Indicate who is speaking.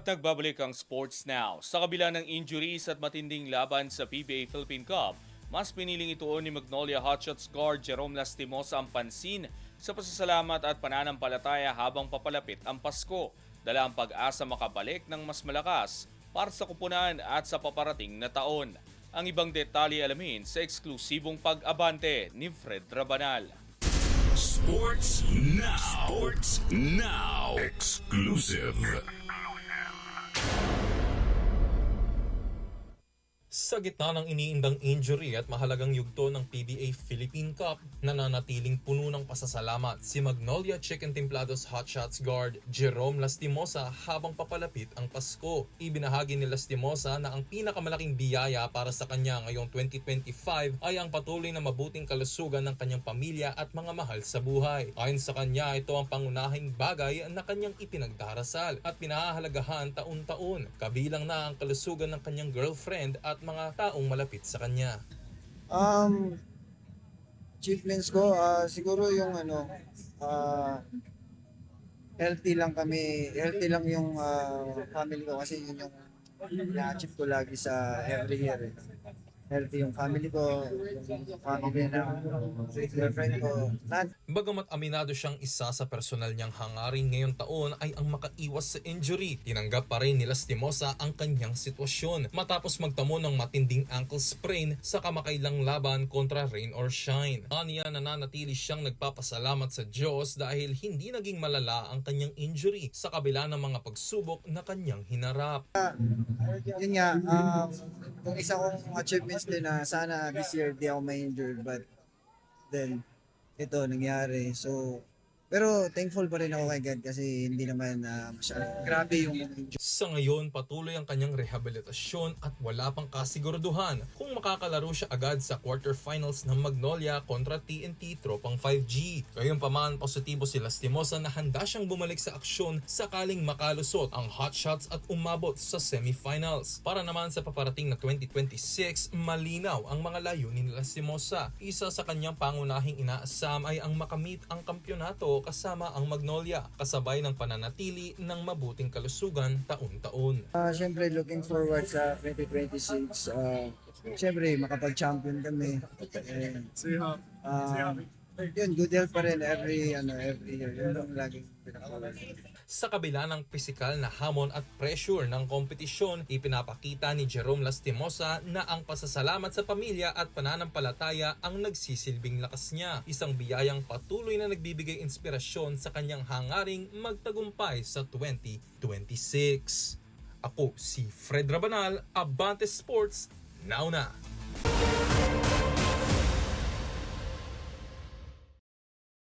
Speaker 1: At nagbabalik ang Sports Now. Sa kabila ng injuries at matinding laban sa PBA Philippine Cup, mas piniling ituon ni Magnolia Hotshots guard Jerome Lastimosa ang pansin sa pasasalamat at pananampalataya habang papalapit ang Pasko. Dala ang pag-asa makabalik ng mas malakas para sa kupunan at sa paparating na taon. Ang ibang detalye alamin sa eksklusibong pag-abante ni Fred Rabanal.
Speaker 2: Sports Now. Sports Now. Exclusive.
Speaker 3: Sa gitna ng iniindang injury at mahalagang yugto ng PBA Philippine Cup, nananatiling puno ng pasasalamat si Magnolia Chicken Templados Hotshots guard Jerome Lastimosa habang papalapit ang Pasko. Ibinahagi ni Lastimosa na ang pinakamalaking biyaya para sa kanya ngayong 2025 ay ang patuloy na mabuting kalusugan ng kanyang pamilya at mga mahal sa buhay. Ayon sa kanya, ito ang pangunahing bagay na kanyang ipinagdarasal at pinahahalagahan taon-taon, kabilang na ang kalusugan ng kanyang girlfriend at mga taong malapit sa kanya.
Speaker 4: Achievements ko, siguro yung healthy lang kami, healthy lang yung family ko kasi yun yung na-achieve ko lagi sa every year. Healthy yung family ko, yung family ng girlfriend ko.
Speaker 3: Bagamat aminado siyang isa sa personal niyang hangarin ngayong taon ay ang makaiwas sa injury, tinanggap pa rin ni Lastimosa ang kanyang sitwasyon matapos magtamo ng matinding ankle sprain sa kamakailang laban kontra Rain or Shine. Aniya, nananatili siyang nagpapasalamat sa Diyos dahil hindi naging malala ang kanyang injury sa kabila ng mga pagsubok na kanyang hinarap.
Speaker 4: Yun nga, yung isa kong achievements din na sana this year di ako ma-injured, but then ito nangyari. So, pero thankful pa rin ako kay God kasi hindi naman masyadong grabe yung injury.
Speaker 3: Sa ngayon, patuloy ang kanyang rehabilitasyon at wala pang kasiguraduhan kung makakalaro siya agad sa quarterfinals ng Magnolia kontra TNT Tropang 5G. Gayunpaman, positibo si Lastimosa na handa siyang bumalik sa aksyon sakaling makalusot ang Hotshots at umabot sa semifinals. Para naman sa paparating na 2026, malinaw ang mga layunin ni Lastimosa. Isa sa kanyang pangunahing inaasam ay ang makamit ang kampyonato kasama ang Magnolia, kasabay ng pananatili ng mabuting kalusugan taon-taon.
Speaker 4: Siyempre looking forward sa 2026. Siyempre makapag-champion kami. Yun, good health pa rin every year. Yun ang laging pinakawalan.
Speaker 3: Sa kabila ng pisikal na hamon at pressure ng kompetisyon, ipinapakita ni Jerome Lastimosa na ang pasasalamat sa pamilya at pananampalataya ang nagsisilbing lakas niya. Isang biyayang patuloy na nagbibigay inspirasyon sa kanyang hangaring magtagumpay sa 2026. Ako si Fred Rabanal, Abante Sports, now na!